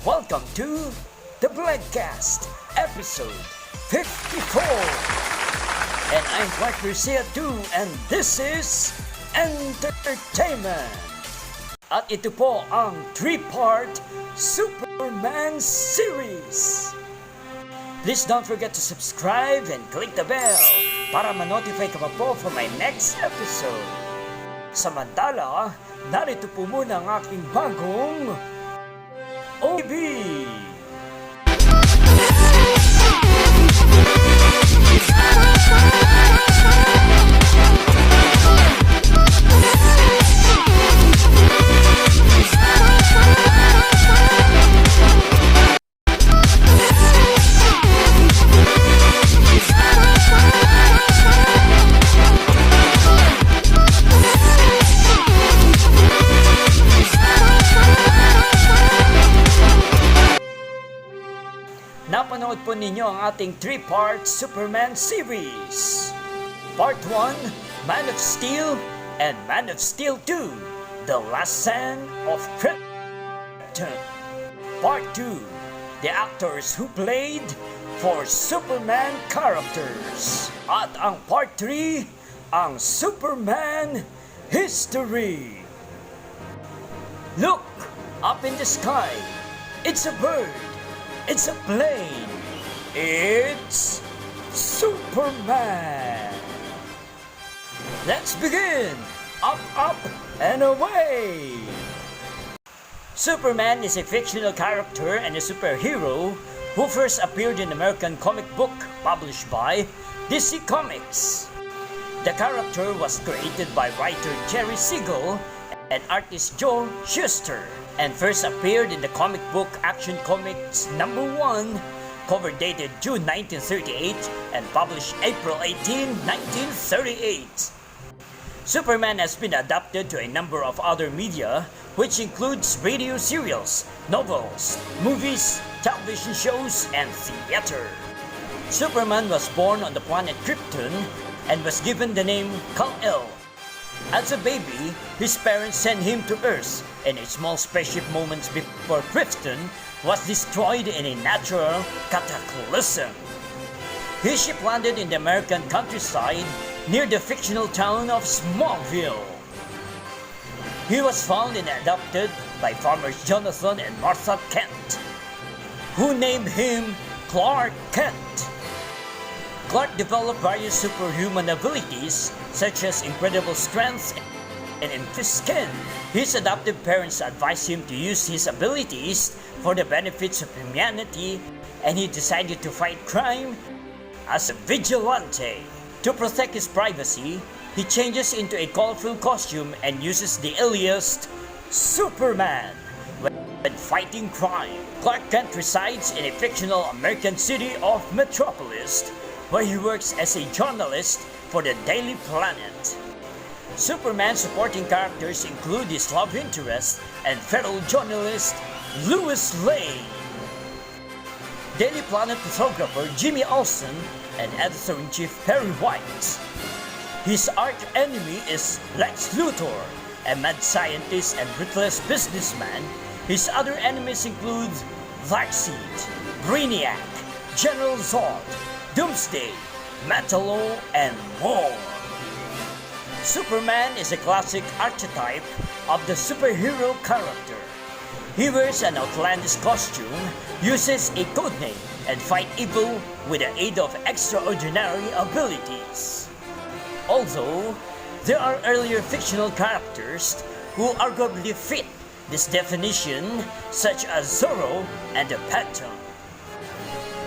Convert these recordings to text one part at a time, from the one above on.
Welcome to the Blackcast, episode 54. And I'm Clark Garcia too, and this is Entertainment. At ito po ang 3-part Superman series. Please don't forget to subscribe and click the bell para ma-notify ka pa po for my next episode. Samantala, narito po muna ang aking bagong OB. Napanood po ninyo ang ating 3-part Superman series. Part 1, Man of Steel, and Man of Steel 2, The Last Stand of Krypton. Part 2, the actors who played for Superman characters. At ang Part 3, ang Superman History. Look up in the sky. It's a bird. It's a plane. It's Superman. Let's begin. Up, up, and away. Superman is a fictional character and a superhero who first appeared in American comic book published by DC Comics. The character was created by writer Jerry Siegel and artist Joe Shuster, and first appeared in the comic book Action Comics #1, cover dated June 1938 and published April 18, 1938. Superman has been adapted to a number of other media, which includes radio serials, novels, movies, television shows, and theater. Superman was born on the planet Krypton and was given the name Kal-El. As a baby, his parents sent him to Earth in a small spaceship moments before Krypton was destroyed in a natural cataclysm. His ship landed in the American countryside near the fictional town of Smallville. He was found and adopted by farmers Jonathan and Martha Kent, who named him Clark Kent. Clark developed various superhuman abilities such as incredible strength and improved skin. His adoptive parents advised him to use his abilities for the benefits of humanity, and he decided to fight crime as a vigilante. To protect his privacy, he changes into a colorful costume and uses the alias Superman when fighting crime. Clark Kent resides in a fictional American city of Metropolis, where he works as a journalist for the Daily Planet. Superman's supporting characters include his love interest and fellow journalist Lois Lane, Daily Planet photographer Jimmy Olsen, and editor-in-chief Perry White. His arch-enemy is Lex Luthor, a mad scientist and ruthless businessman. His other enemies include Darkseid, Brainiac, General Zod, Doomsday, Metallo, and more. Superman is a classic archetype of the superhero character. He wears an outlandish costume, uses a codename, and fights evil with the aid of extraordinary abilities. Although, there are earlier fictional characters who arguably fit this definition, such as Zorro and the Phantom.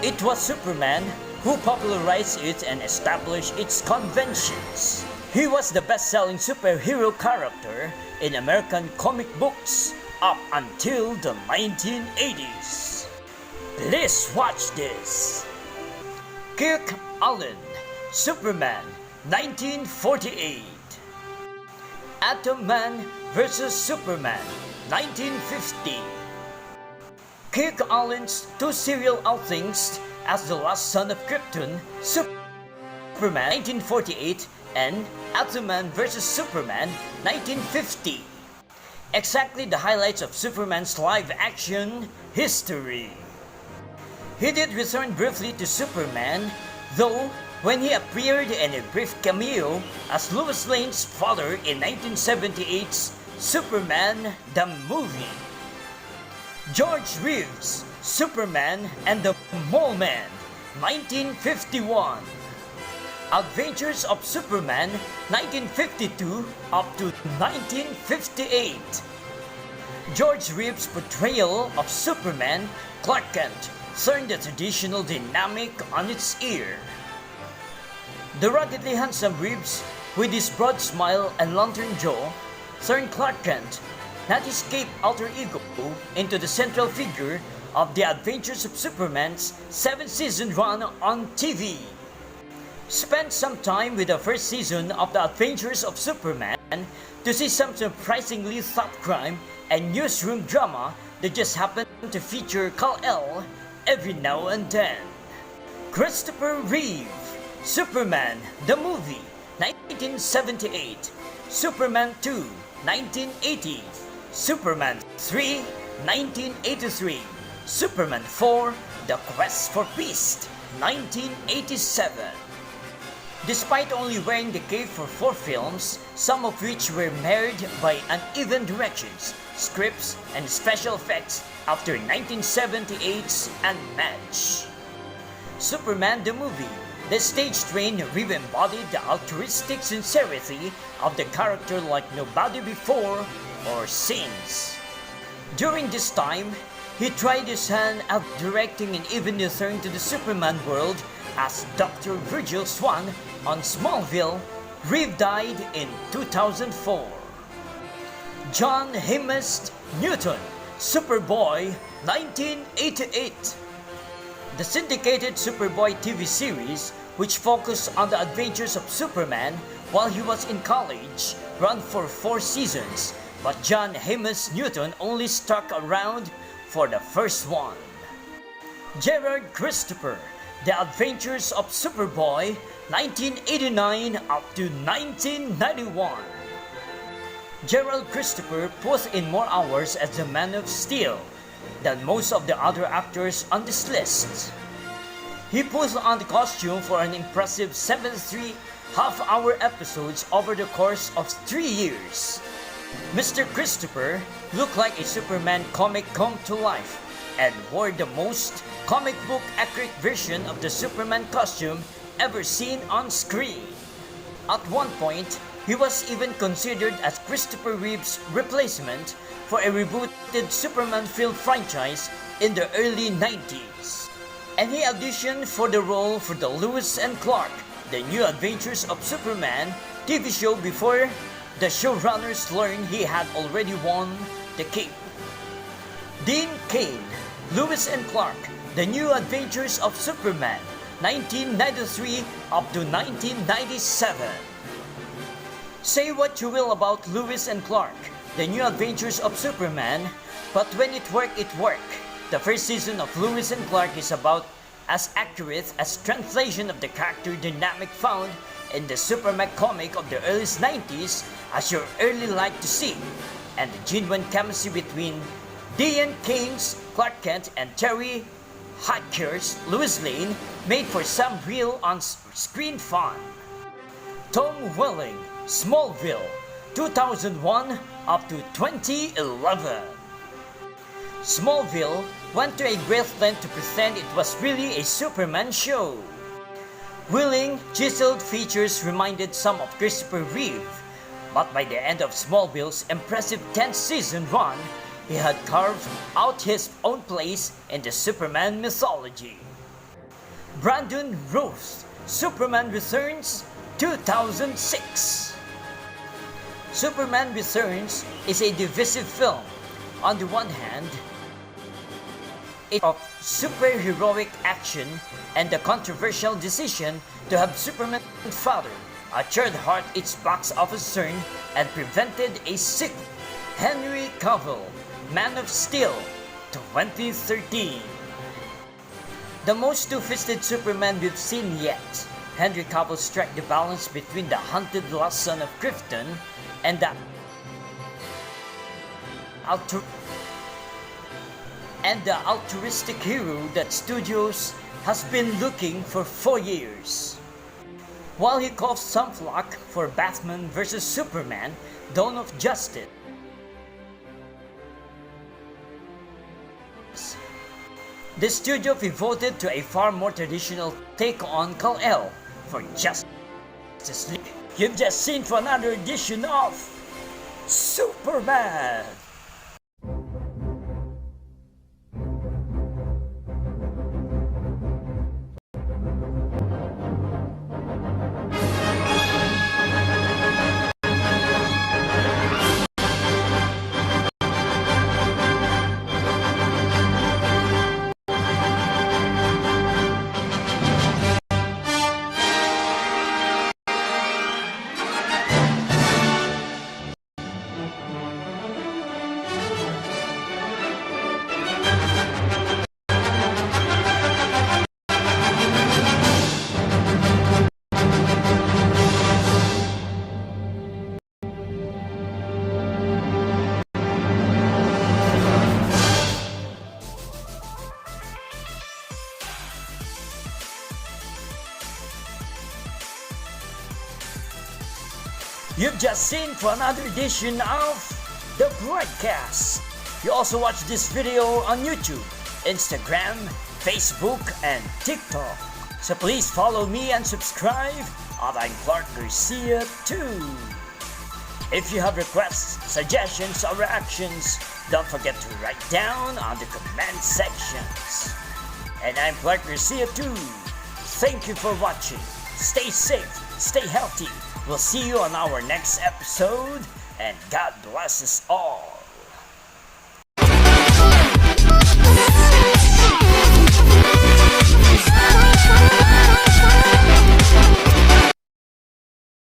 It was Superman who popularized it and established its conventions. He was the best-selling superhero character in American comic books up until the 1980s. Let's watch this. Kirk Allen, Superman, 1948. Atom Man vs. Superman, 1950. Kirk Allen's two serial outings as the last son of Krypton, Superman 1948 and Atom Man vs. Superman 1950. Exactly the highlights of Superman's live-action history. He did return briefly to Superman, though when he appeared in a brief cameo as Lois Lane's father in 1978's Superman the Movie. George Reeves, Superman and the Mole Man, 1951. Adventures of Superman, 1952 up to 1958. George Reeves' portrayal of Superman, Clark Kent, turned the traditional dynamic on its ear. The ruggedly handsome Reeves, with his broad smile and lantern jaw, turned Clark Kent, not his cape alter ego, into the central figure of the Adventures of Superman's 7-season run on TV. Spent some time with the first season of the Adventures of Superman to see some surprisingly thought crime and newsroom drama that just happened to feature Kal-El every now and then. Christopher Reeve, Superman the Movie, 1978. Superman 2, 1980. Superman 3, 1983. Superman 4, The Quest for Peace, 1987. Despite only wearing the cape for 4 films, some of which were marred by uneven directions, scripts, and special effects after 1978's Unmatched. Superman the Movie, the stage train Reeve embodied the altruistic sincerity of the character like nobody before or since. During this time, he tried his hand at directing and even returned to the Superman world as Dr. Virgil Swan on Smallville. Reeve died in 2004. John Hemus Newton, Superboy, 1988. The syndicated Superboy TV series, which focused on the adventures of Superman while he was in college, ran for 4 seasons, but John Hemus Newton only stuck around for the first one. Gerard Christopher, The Adventures of Superboy, 1989 up to 1991. Gerald Christopher put in more hours as the Man of Steel than most of the other actors on this list. He put on the costume for an impressive 73 half-hour episodes over the course of 3 years. Mr. Christopher looked like a Superman comic come to life and wore the most comic book accurate version of the Superman costume ever seen on screen. At one point, he was even considered as Christopher Reeve's replacement for a rebooted Superman film franchise in the early 90s. And he auditioned for the role for the Lewis and Clark, The New Adventures of Superman TV show before the showrunners learned he had already won the cape. Dean Cain, Lewis and Clark, The New Adventures of Superman, 1993 up to 1997. Say what you will about Lewis and Clark, The New Adventures of Superman, but when it worked, it worked. The first season of Lewis and Clark is about as accurate as translation of the character dynamic found in the Superman comic of the early 90s as you early like to see, and the genuine chemistry between Dean Cain's Clark Kent and Terry Hatcher's Lois Lane made for some real on-screen fun. Tom Welling, Smallville, 2001 up to 2011. Smallville went to a great length to pretend it was really a Superman show. Welling chiseled features reminded some of Christopher Reeve, but by the end of Smallville's impressive 10th season run, he had carved out his own place in the Superman mythology. Brandon Routh, Superman Returns, 2006. Superman Returns is a divisive film. On the one hand, it's of superheroic action and the controversial decision to have Superman's father, Richard Hart, its box office turn and prevented a sequel. Henry Cavill, Man of Steel, 2013. The most two-fisted Superman we've seen yet, Henry Cavill struck the balance between the hunted lost son of Krypton and the altruistic hero that studios has been looking for 4 years. While he caused some flack for Batman vs Superman: Dawn of Justice, the studio pivoted to a far more traditional take on Kal-El for Justice League. You've just seen for another edition of Superman! You've just seen for another edition of The Broadcast. You also watch this video on YouTube, Instagram, Facebook, and TikTok. So please follow me and subscribe at I'm Clark Garcia too. If you have requests, suggestions, or reactions, don't forget to write down on the comment sections. And I'm Clark Garcia too. Thank you for watching. Stay safe, stay healthy. We'll see you on our next episode, and God bless us all.